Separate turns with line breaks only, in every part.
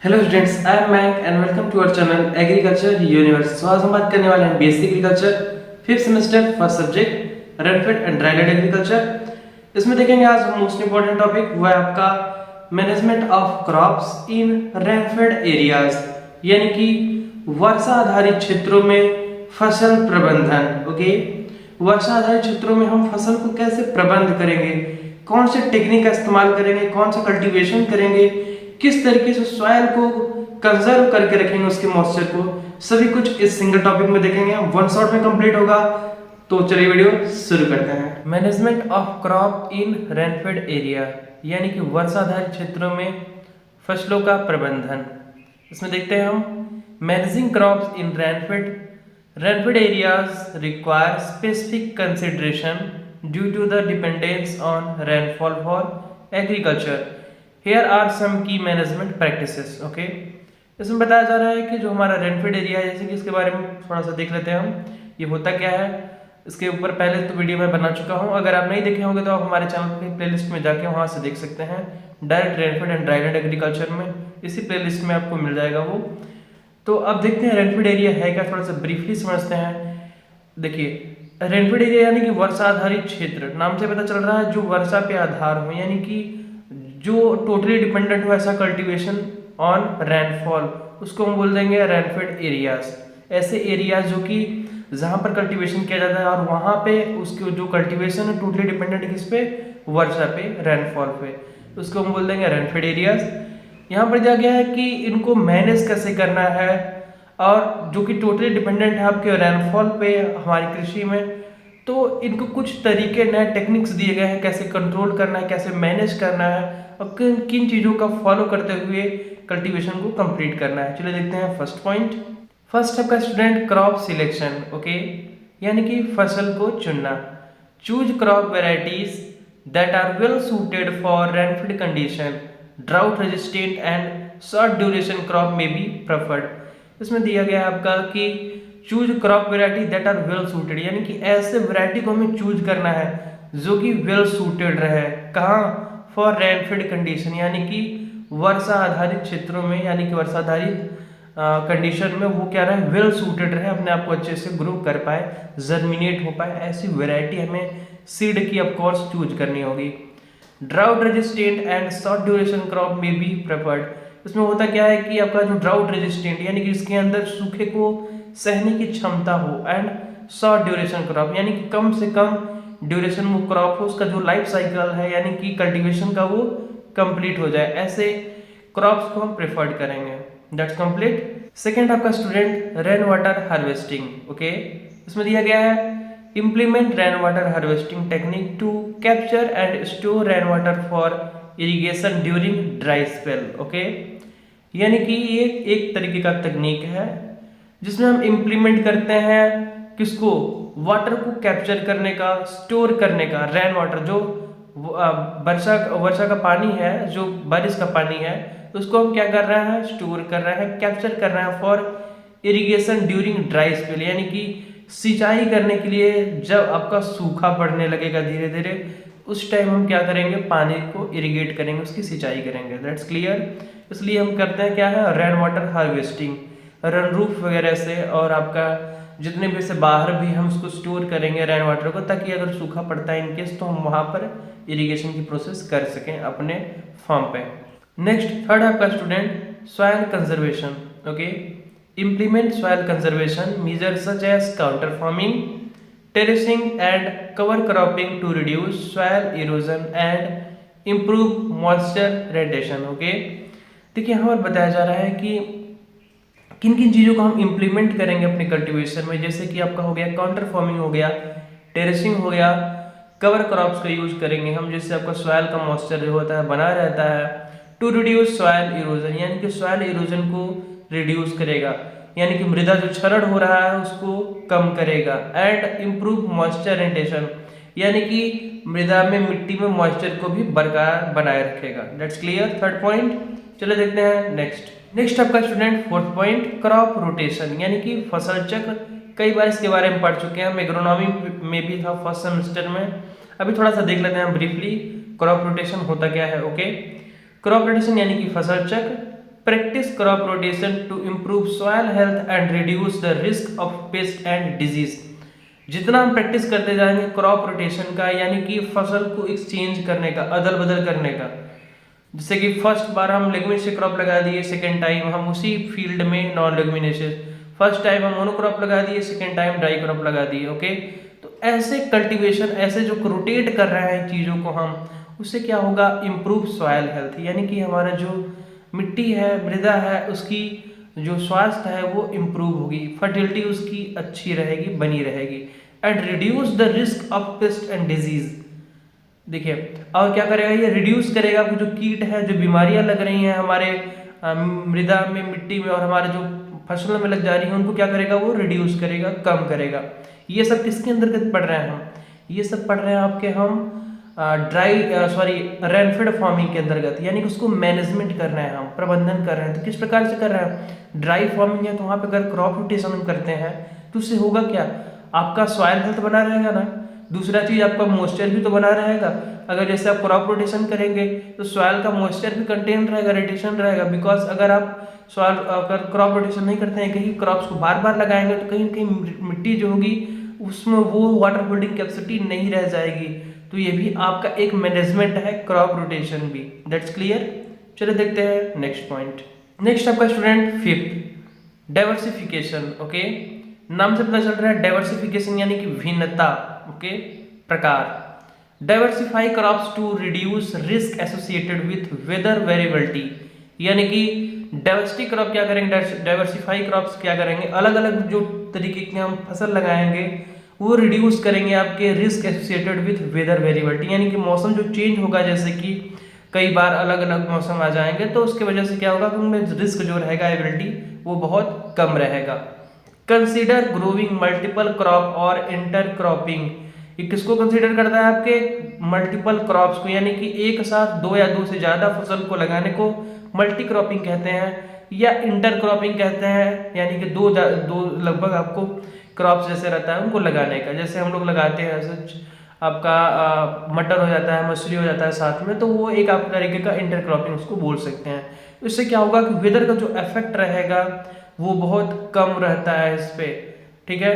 Hello students, I am मैंक and welcome to our channel agriculture universe. आज हम बात करने वाले हैं BSc agriculture fifth semester first subject rainfed and dryland agriculture. इसमें देखेंगे आज मोस्ट इंपोर्टेंट टॉपिक वो है आपका management of crops in rainfed areas, यानी कि वर्षा आधारित क्षेत्रों में फसल प्रबंधन। ओके, वर्षा आधारित क्षेत्रों में हम फसल को कैसे प्रबंध करेंगे, कौन से टेक्निक का इस्तेमाल करेंगे, कौन सा कल्टीवेशन करेंगे, किस तरीके से सॉइल को कंजर्व करके रखेंगे, उसके मॉइस्चर को, सभी कुछ इस सिंगल टॉपिक में देखेंगे। वन शॉट में कंप्लीट होगा। तो चलिए वीडियो शुरू करते हैं। Management of crop in rainfed area, यानी कि वर्षा आधारित क्षेत्रों में फसलों का प्रबंधन। इसमें देखते हैं हम managing crops in rainfed areas require specific consideration due to the dependence on rainfall for agriculture. Here are some key management practices. Okay, इसमें बताया जा रहा है कि जो हमारा रेनफेड एरिया है, जैसे कि इसके बारे में थोड़ा सा देख लेते हैं हम, ये होता क्या है। इसके ऊपर पहले तो वीडियो में बना चुका हूँ, अगर आप नहीं देखे होंगे तो आप हमारे चैनल के प्लेलिस्ट में जाके वहाँ से देख सकते हैं। Direct rainfed and dryland agriculture में इसी प्लेलिस्ट में आपको मिल जाएगा वो। तो अब देखते हैं रेनफेड एरिया है क्या, थोड़ा सा ब्रीफली समझते हैं। देखिए, रेनफेड एरिया यानी कि वर्षा आधारित क्षेत्र, नाम से पता चल रहा है जो वर्षा पे आधार हो, यानी कि जो टोटली डिपेंडेंट हो ऐसा कल्टीवेशन ऑन रेनफॉल, उसको हम बोल देंगे रेनफेड एरियाज। ऐसे एरियाज जो कि जहाँ पर कल्टीवेशन किया जाता है और वहाँ पे उसके जो कल्टीवेशन है टोटली डिपेंडेंट किस पे, वर्षा पे, रेनफॉल पे, उसको हम बोल देंगे रेनफेड एरियाज। यहाँ पर दिया गया है कि इनको मैनेज कैसे करना है, और जो कि टोटली डिपेंडेंट है आपके रेनफॉल पे हमारी कृषि में, तो इनको कुछ तरीके, नए टेक्निक्स दिए गए हैं कैसे कंट्रोल करना है, कैसे मैनेज करना है और किन किन चीज़ों का फॉलो करते हुए कल्टीवेशन को कंप्लीट करना है। चलिए देखते हैं फर्स्ट पॉइंट। फर्स्ट आपका स्टूडेंट क्रॉप सिलेक्शन। ओके, यानी कि फसल को चुनना। Choose crop varieties that are well suited for rainfed condition, drought resistant and short duration crop में बी प्रेफर्ड। इसमें दिया गया है आपका कि choose crop variety that are well suited, यानी कि ऐसे वेराइटी को हमें चूज करना है जो कि वेल सूटेड रहे। कहाँ? फॉर रेनफेड कंडीशन, यानी कि वर्षा आधारित क्षेत्रों में, यानी कि वर्षा आधारित कंडीशन में वो क्या रहे, वेल सूटेड रहे, अपने आप को अच्छे से ग्रो कर पाए, जर्मिनेट हो पाए। ऐसी वेराइटी हमें सीड की ऑफकोर्स चूज करनी होगी। Drought resistant and short duration crop में बी प्रेफर्ड। इसमें होता क्या है कि आपका जो ड्राउट रेजिस्टेंट, यानी कि इसके अंदर सूखे को सहने की क्षमता हो, एंड शॉर्ट ड्यूरेशन क्रॉप, यानी कि कम से कम ड्यूरेशन वो क्रॉप हो, उसका जो लाइफ साइकिल है यानी कि कल्टीवेशन का वो कंप्लीट हो जाए, ऐसे क्रॉप्स को हम प्रेफर्ड करेंगे। That's complete. सेकंड आपका student rain water harvesting. Okay, इसमें दिया गया है implement rain water harvesting technique to capture and store rain water for irrigation during dry spell. Okay, यानी कि ये एक तरीके का तकनीक है जिसमें हम इम्प्लीमेंट करते हैं किसको, वाटर को कैप्चर करने का, स्टोर करने का। रेन वाटर जो वर्षा का पानी है, जो बारिश का पानी है, उसको हम क्या कर रहे हैं, स्टोर कर रहे हैं, कैप्चर कर रहे हैं for irrigation during dry spell, यानी कि सिंचाई करने के लिए जब आपका सूखा पड़ने लगेगा धीरे धीरे, उस टाइम हम क्या करेंगे, पानी को इरिगेट करेंगे, उसकी सिंचाई करेंगे। That's clear. इसलिए हम करते हैं क्या है, rain water harvesting, run roof वगैरह से और आपका जितने भी से बाहर भी हम उसको स्टोर करेंगे रेन वाटर को, ताकि अगर सूखा पड़ता है इनकेस तो हम वहाँ पर इरिगेशन की प्रोसेस कर सकें अपने फार्म पे। नेक्स्ट थर्ड आपका student soil conservation. Okay, implement soil conservation measures such as contour farming, terracing and cover cropping to reduce soil erosion and improve moisture retention. Okay, देखिए यहाँ पर बताया जा रहा है कि किन किन चीज़ों को हम इम्प्लीमेंट करेंगे अपने कल्टीवेशन में, जैसे कि आपका हो गया काउंटर फार्मिंग, हो गया टेरेसिंग, हो गया कवर क्रॉप्स का यूज करेंगे हम, जिससे आपका सॉइल का मॉइस्चर जो होता है बना रहता है। टू रिड्यूस सॉइल इरोजन, यानी कि सॉइल इरोजन को रिड्यूस करेगा, यानी कि मृदा जो क्षरण हो रहा है उसको कम करेगा। एंड इम्प्रूव मॉइस्चर रेटेशन, यानी कि मृदा में, मिट्टी में मॉइस्चर को भी बरकरार बनाए रखेगा। That's clear, third point. चलो देखते हैं नेक्स्ट आपका student fourth point crop rotation, यानी कि फसल चक्र। कई बार इसके बारे में पढ़ चुके हैं हम, एग्रोनॉमी में भी था फर्स्ट सेमेस्टर में। अभी थोड़ा सा देख लेते हैं ब्रीफली क्रॉप रोटेशन होता क्या है। ओके, क्रॉप रोटेशन यानी कि फसल चक्र practice crop rotation to improve soil health and reduce the risk of pest and disease. जितना हम प्रैक्टिस करते जाएंगे क्रॉप रोटेशन का, यानी कि फसल को एक्सचेंज करने का, अदल बदल करने का, जैसे कि फर्स्ट बार हम लेग्यूमिनेशियस क्रॉप लगा दिए, सेकेंड टाइम हम उसी फील्ड में नॉन लेग्यूमिनेशियस, फर्स्ट टाइम हम मोनोक्रॉप लगा दिए, सेकेंड टाइम ड्राई क्रॉप लगा दिए। ओके, तो ऐसे कल्टीवेशन, ऐसे जो रोटेट कर रहे हैं चीज़ों को हम, उससे क्या होगा, इम्प्रूव सॉइल हेल्थ, यानी कि हमारा जो मिट्टी है, मृदा है, उसकी जो स्वास्थ्य है वो इम्प्रूव होगी, फर्टिलिटी उसकी अच्छी रहेगी, बनी रहेगी, and reduce the risk of pest and disease. देखिए, और क्या करेगा, ये रिड्यूस करेगा जो कीट है, जो बीमारियां लग रही हैं हमारे मृदा में, मिट्टी में, और हमारे जो फसलों में लग जा रही है, उनको क्या करेगा, वो रिड्यूस करेगा, कम करेगा। ये सब किसके अंतर्गत पढ़ रहे हैं हम, ये सब पढ़ रहे हैं आपके हम रेनफेड फार्मिंग के अंतर्गत, यानी कि उसको मैनेजमेंट कर रहे हैं हम, प्रबंधन कर रहे हैं। तो किस प्रकार से कर रहे हैं, ड्राई फार्मिंग है तो वहाँ पे अगर क्रॉप रोटेशन हम करते हैं तो उससे होगा क्या, आपका सॉइल हेल्थ बना रहेगा ना, दूसरा चीज आपका मॉइस्चर भी तो बना रहेगा। अगर जैसे आप क्रॉप रोटेशन करेंगे तो सॉइल का मॉइस्चर भी कंटेन रहेगा, रोटेशन रहेगा, बिकॉज अगर आप सॉइल अगर क्रॉप रोटेशन नहीं करते हैं, कहीं क्रॉप्स को बार बार लगाएंगे तो कहीं कहीं मिट्टी जो होगी उसमें वो वाटर होल्डिंग कैपेसिटी नहीं रह जाएगी। तो ये भी आपका एक मैनेजमेंट है, क्रॉप रोटेशन भी। That's clear. चलो देखते हैं नेक्स्ट पॉइंट। नेक्स्ट आपका स्टूडेंट फिफ्थ, डाइवर्सिफिकेशन। ओके, नाम से पता चल रहा है डाइवर्सिफिकेशन यानी कि भिन्नता। ओके, प्रकार। Diversify crops to reduce risk associated with weather variability, यानी कि डाइवर्सिटी क्रॉप क्या करेंगे, डाइवर्सिफाई क्रॉप्स क्या करेंगे, अलग अलग जो तरीके के हम फसल लगाएंगे वो रिड्यूस करेंगे आपके risk associated with weather variability, यानी कि मौसम जो चेंज होगा, जैसे कि कई बार अलग अलग मौसम आ जाएंगे तो उसके वजह से क्या होगा कि उनमें रिस्क जो रहेगा, एबिलिटी वो बहुत कम रहेगा। कंसीडर ग्रोविंग मल्टीपल क्रॉप और इंटरक्रॉपिंग, ये किसको कंसीडर करता है, आपके मल्टीपल क्रॉप्स को, यानी कि एक साथ दो या दो से ज्यादा फसल को लगाने को मल्टी क्रॉपिंग कहते हैं, या इंटरक्रॉपिंग कहते हैं, यानी कि दो लगभग आपको क्रॉप्स जैसे रहता है उनको लगाने का। जैसे हम लोग लगाते हैं सच आपका मटर हो जाता है, मछली हो जाता है साथ में, तो वो एक आप तरीके का इंटरक्रॉपिंग उसको बोल सकते हैं। इससे क्या होगा कि वेदर का जो इफेक्ट रहेगा वो बहुत कम रहता है इस पे। ठीक है,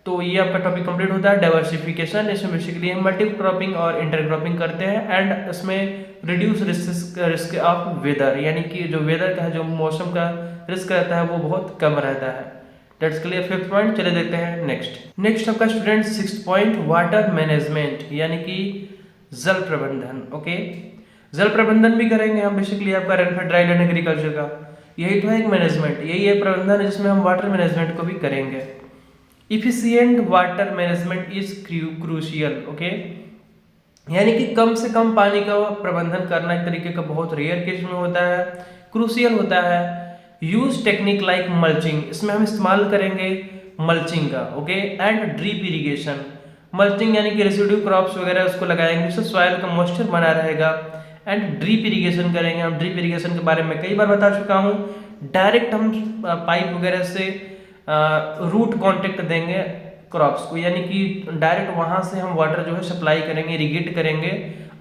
तो ये आपका टॉपिक कंप्लीट होता है डाइवर्सिफिकेशन। इसमें बेसिकली हम मल्टी क्रॉपिंग और इंटरक्रॉपिंग करते हैं, एंड इसमें रिड्यूस रिस्क ऑफ वेदर, यानी कि जो वेदर का है, जो मौसम का रिस्क रहता है वो बहुत कम रहता है। That's clear. Fifth point. चले देखते हैं नेक्स्ट आपका student sixth point, water management, यानी कि जल प्रबंधन। ओके, जल प्रबंधन भी करेंगे हम बेसिकली आपका रेनफेड ड्राई लैंड एग्रीकल्चर का, यही तो है एक मैनेजमेंट, यही है प्रबंधन जिसमें हम वाटर मैनेजमेंट को भी करेंगे। Efficient water management is crucial. Okay, यानी कि कम से कम पानी का प्रबंधन करना एक तरीके का बहुत रेयर केस में होता है, क्रूशियल होता है। यूज टेक्निक लाइक मल्चिंग, इसमें हम इस्तेमाल करेंगे मल्चिंग का। Okay, and drip irrigation. Mulching यानी कि रेसिड्यू क्रॉप्स वगैरह उसको लगाएंगे, उससे सॉइल का मॉइस्चर बना रहेगा। एंड ड्रीप इरिगेशन करेंगे हम। ड्रीप इरिगेशन के बारे में कई बार बता चुका हूँ। डायरेक्ट हम पाइप वगैरह से रूट कांटेक्ट देंगे क्रॉप्स को, यानी कि डायरेक्ट वहां से हम वाटर जो है सप्लाई करेंगे, इरिगेट करेंगे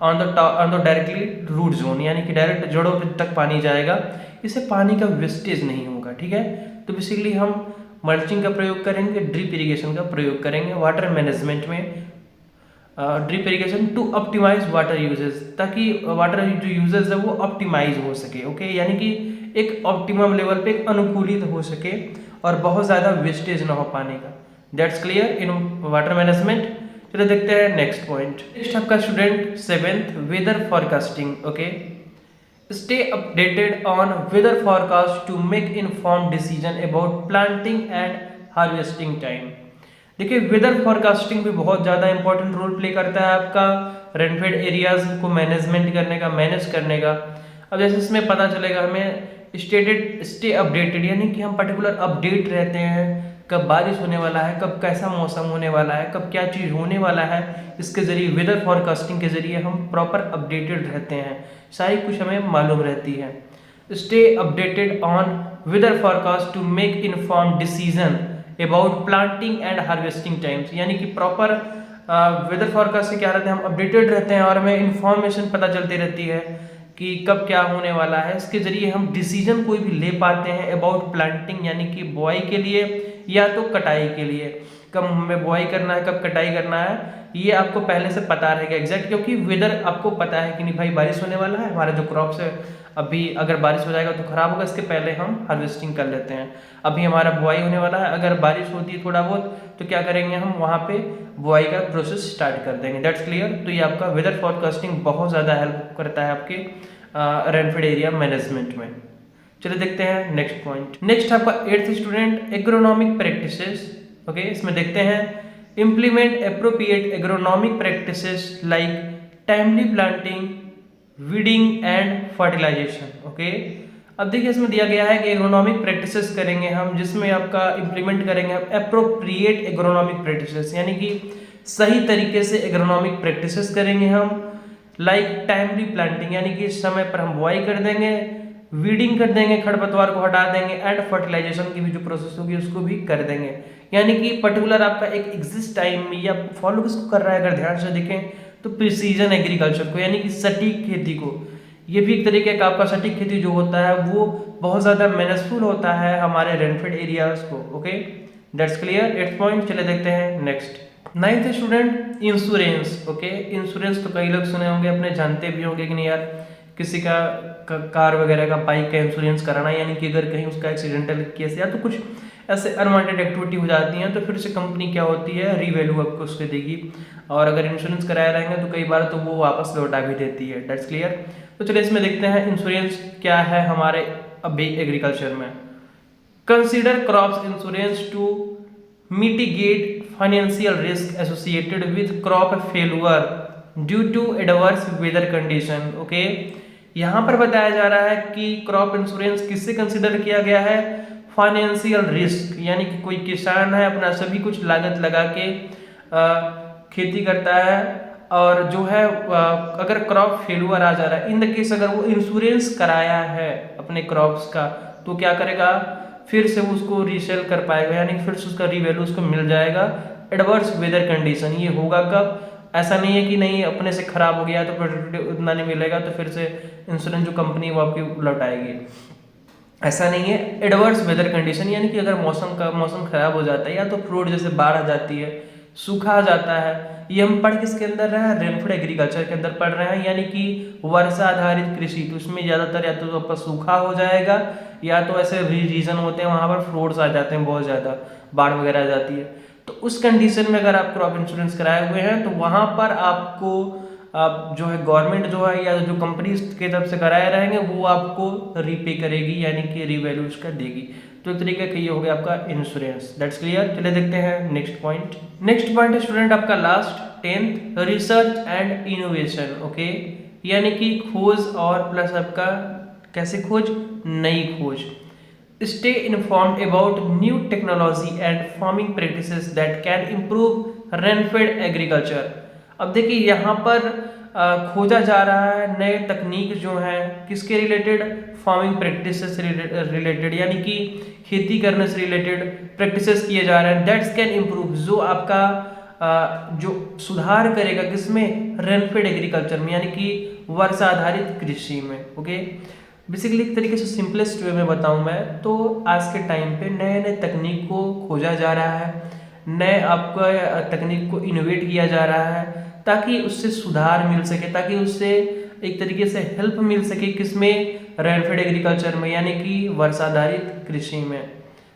on the directly root zone, यानी कि डायरेक्ट जड़ों तक पानी जाएगा, इससे पानी का वेस्टेज नहीं होगा। ठीक है, तो बेसिकली हम मल्चिंग का प्रयोग करेंगे, ड्रिप इरिगेशन का प्रयोग करेंगे वाटर मैनेजमेंट में। Drip irrigation to optimise water uses, ताकि वाटर जो यूजेस है वो ऑप्टिमाइज हो सके। ओके, यानी कि एक ऑप्टिमम लेवल पे एक अनुकूलित हो सके और बहुत ज्यादा वेस्टेज ना हो पानी का। That's clear in water management. चलिए देखते हैं नेक्स्ट पॉइंट। नेक्स्ट आपका student seventh, weather forecasting. Okay, stay updated on weather forecast to make informed decision about planting and harvesting time. देखिए, वेदर फॉरकास्टिंग भी बहुत ज़्यादा इंपॉर्टेंट रोल प्ले करता है आपका रेनफेड एरियाज को मैनेजमेंट करने का, मैनेज करने का। अब जैसे इसमें पता चलेगा हमें स्टे अपडेटेड, यानी कि हम पर्टिकुलर अपडेट रहते हैं, कब बारिश होने वाला है, कब कैसा मौसम होने वाला है, कब क्या चीज़ होने वाला है। इसके जरिए वेदर फॉरकास्टिंग के जरिए हम प्रॉपर अपडेटेड रहते हैं, सारी कुछ हमें मालूम रहती है। Stay updated on weather forecast to make informed decision about planting and harvesting times, यानी कि प्रॉपर वेदर फॉरकास्ट से क्या रहते हैं, हम अपडेटेड रहते हैं और हमें इंफॉर्मेशन पता चलती रहती है कि कब क्या होने वाला है, इसके जरिए हम डिसीजन कोई भी ले पाते हैं अबाउट प्लांटिंग यानी कि बुआई के लिए या तो कटाई के लिए। कब हमें बुआई करना है, कब कटाई करना है, ये आपको पहले से पता रहेगा एग्जैक्ट, क्योंकि वेदर आपको पता है कि नहीं भाई बारिश होने वाला है, हमारा जो क्रॉप्स है अभी अगर बारिश हो जाएगा तो खराब होगा, इसके पहले हम हार्वेस्टिंग कर लेते हैं। अभी हमारा बुआई होने वाला है, अगर बारिश होती है थोड़ा बहुत तो क्या करेंगे हम वहाँ पे बुआई का प्रोसेस स्टार्ट कर देंगे। That's clear. तो ये आपका वेदर फोरकास्टिंग बहुत ज़्यादा हेल्प करता है आपके रेनफेड एरिया मैनेजमेंट में। चलिए देखते हैं नेक्स्ट पॉइंट। नेक्स्ट आपका 8th student agronomic practices. Okay, इसमें देखते हैं implement appropriate agronomic practices like timely planting, weeding and fertilisation. Okay, अब देखिए इसमें दिया गया है कि एग्रोनॉमिक प्रैक्टिसेस करेंगे हम, जिसमें आपका इंप्लीमेंट करेंगे हम एप्रोप्रिएट एग्रोनॉमिक प्रैक्टिसेस, यानी कि सही तरीके से एग्रोनॉमिक प्रैक्टिसेस करेंगे हम। लाइक टाइमली प्लांटिंग यानी कि समय पर हम बुआई कर देंगे, वीडिंग कर देंगे, खरपतवार को हटा देंगे, एंड फर्टिलाइजेशन की भी जो प्रोसेस होगी उसको भी कर देंगे। यानी कि पर्टिकुलर आपका एक एग्जिस्ट टाइम में या फॉलो किसको कर रहा है, अगर ध्यान से देखें तो प्रिसीजन एग्रीकल्चर को, यानी कि सटीक खेती को। ये भी एक तरीके का आपका सटीक खेती जो होता है वो बहुत ज़्यादा मैनेजफुल होता है हमारे रेनफेड एरियाज को। Okay, that's clear. 8th point. चले देखते हैं next. 9th student insurance. Okay, insurance तो कई लोग सुने होंगे, अपने जानते भी होंगे कि नहीं यार, किसी का कार वगैरह का, बाइक का इंश्योरेंस कराना, यानी कि अगर कहीं उसका एक्सीडेंटल केस या तो कुछ ऐसे अनवांटेड एक्टिविटी हो जाती हैं तो फिर से कंपनी क्या होती है, रीवैल्यू आपको उसके देगी, और अगर इंश्योरेंस कराया रहेंगे तो कई बार तो वो वापस लौटा भी देती है। That's clear. तो चलिए इसमें देखते हैं इंश्योरेंस क्या है हमारे अभी एग्रीकल्चर में। Consider crops insurance to mitigate financial risk associated with crop failure due to adverse weather condition. Okay, यहाँ पर बताया जा रहा है कि क्रॉप इंश्योरेंस किससे कंसीडर किया गया है, फाइनेंशियल रिस्क, यानी कि कोई किसान है अपना सभी कुछ लागत लगा के खेती करता है, और जो है अगर क्रॉप फेल्यूर आ जा रहा है, इन द केस अगर वो इंश्योरेंस कराया है अपने क्रॉप्स का तो क्या करेगा, फिर से उसको रीसेल कर पाएगा, यानी फिर से उसका रीवैल्यू उसको मिल जाएगा। एडवर्स वेदर कंडीशन ये होगा कब, ऐसा नहीं है कि नहीं अपने से खराब हो गया तो प्रोडक्ट उतना नहीं मिलेगा तो फिर से इंश्योरेंस जो कंपनी वो आपकी लौटाएगी, ऐसा नहीं है। एडवर्स वेदर कंडीशन यानी कि अगर मौसम खराब हो जाता है या तो फ्लड जैसे बाढ़ आ जाती है, सूखा आ जाता है, ये हम पढ़ किसके अंदर रहे हैं, रेनफेड एग्रीकल्चर के अंदर पढ़ रहे हैं, यानी कि वर्षा आधारित कृषि। तो उसमें ज्यादातर या तो आपका सूखा हो जाएगा या तो ऐसे रीजन होते हैं वहां पर फ्लड्स आ जाते हैं, बहुत ज्यादा बाढ़ वगैरह आ जाती है। तो उस कंडीशन में अगर आप क्रॉप इंश्योरेंस कराए हुए हैं तो वहां पर आपको आप जो है गवर्नमेंट जो है या जो कंपनी की तरफ से कराए रहेंगे वो आपको रीपे करेगी, यानी कि रीवैल्यू उसका देगी। तो एक तरीके का ये हो गया आपका इंश्योरेंस। That's clear. चलिए देखते हैं नेक्स्ट पॉइंट। नेक्स्ट पॉइंट है स्टूडेंट आपका last 10th research and innovation. Okay, यानी कि खोज और प्लस आपका कैसे खोज, नई खोज। Stay informed about new technology and farming practices that can improve rainfed agriculture. अब देखिए यहाँ पर खोजा जा रहा है नए तकनीक जो है किसके रिलेटेड, फार्मिंग प्रैक्टिसेस से रिलेटेड, यानी कि खेती करने से रिलेटेड प्रैक्टिसेस किए जा रहे हैं। दैट्स कैन इम्प्रूव, जो आपका जो सुधार करेगा किसमें, रेनफेड एग्रीकल्चर में, यानी कि वर्षा आधारित कृषि में। ओके, बेसिकली एक तरीके से सिंपलेस्ट वे में बताऊं मैं तो आज के टाइम पे नए नए तकनीक को खोजा जा रहा है, नए आपका तकनीक को इनोवेट किया जा रहा है ताकि उससे सुधार मिल सके, ताकि उससे एक तरीके से हेल्प मिल सके किसमें, रेनफेड एग्रीकल्चर में, यानी कि वर्षाधारित कृषि में।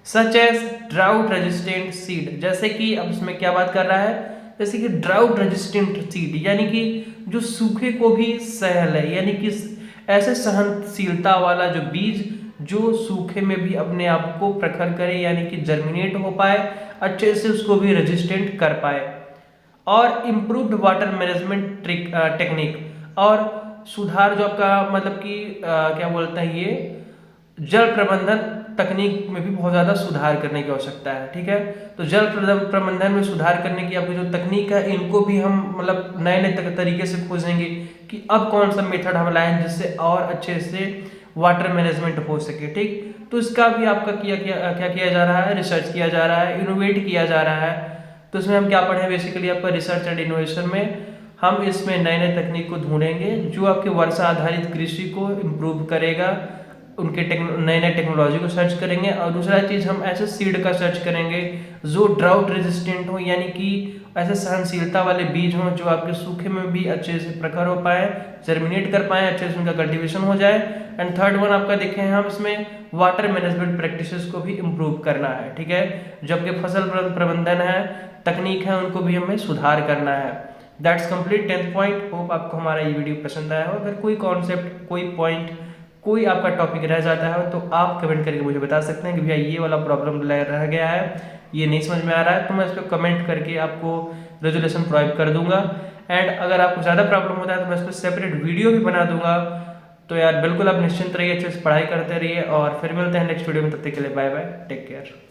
Such as drought resistant seed, जैसे कि अब इसमें क्या बात कर रहा है, जैसे कि ड्राउट रेजिस्टेंट सीड यानी कि जो सूखे को भी सह ले, यानी कि ऐसे सहनशीलता वाला जो बीज जो सूखे में भी अपने आप को प्रखर करे, यानी कि जर्मिनेट हो पाए, अच्छे से उसको भी रेजिस्टेंट कर पाए। और इम्प्रूव्ड वाटर मैनेजमेंट टेक्निक, और सुधार जो आपका मतलब कि क्या बोलते हैं ये जल प्रबंधन तकनीक में भी बहुत ज़्यादा सुधार करने की आवश्यकता है। ठीक है, तो जल प्रबंधन में सुधार करने की आपकी जो तकनीक है इनको भी हम मतलब नए नए तरीके से खोजेंगे कि अब कौन सा मेथड हम लाएं जिससे और अच्छे से वाटर मैनेजमेंट हो सके। ठीक, तो इसका भी आपका क्या किया जा रहा है, रिसर्च किया जा रहा है, इनोवेट किया जा रहा है। तो इसमें हम क्या पढ़े, बेसिकली आपका रिसर्च एंड इनोवेशन में हम इसमें नए नए तकनीक को ढूंढेंगे जो आपके वर्षा आधारित कृषि को इम्प्रूव करेगा, उनके नए नए टेक्नोलॉजी को सर्च करेंगे। और दूसरा चीज़ हम ऐसे सीड का सर्च करेंगे जो ड्राउट रेजिस्टेंट हो, यानी कि ऐसे सहनशीलता वाले बीज हों जो आपके सूखे में भी अच्छे से प्रखर हो पाए, जर्मिनेट कर पाए, अच्छे से उनका कल्टीवेशन हो जाए। एंड थर्ड वन आपका देखें हम इसमें वाटर मैनेजमेंट प्रैक्टिसेस को भी इम्प्रूव करना है, ठीक है। जो आपके फसल प्रबंधन है, तकनीक है, उनको भी हमें सुधार करना है। That's complete 10th point. Hope आपको हमारा ये वीडियो पसंद आया हो। अगर कोई कॉन्सेप्ट, कोई पॉइंट, कोई आपका टॉपिक रह जाता है तो आप कमेंट करके मुझे बता सकते हैं कि भैया ये वाला प्रॉब्लम रह गया है, ये नहीं समझ में आ रहा है, तो मैं इस पर कमेंट करके आपको रेजोल्यूशन प्रोवाइड कर दूंगा। एंड अगर आपको ज़्यादा प्रॉब्लम होता है तो मैं इस पर सेपरेट वीडियो भी बना दूंगा। तो यार बिल्कुल आप निश्चिंत रहिए, अच्छे से पढ़ाई करते रहिए और फिर मिलते हैं नेक्स्ट वीडियो में। तब तक के लिए बाय बाय, टेक केयर।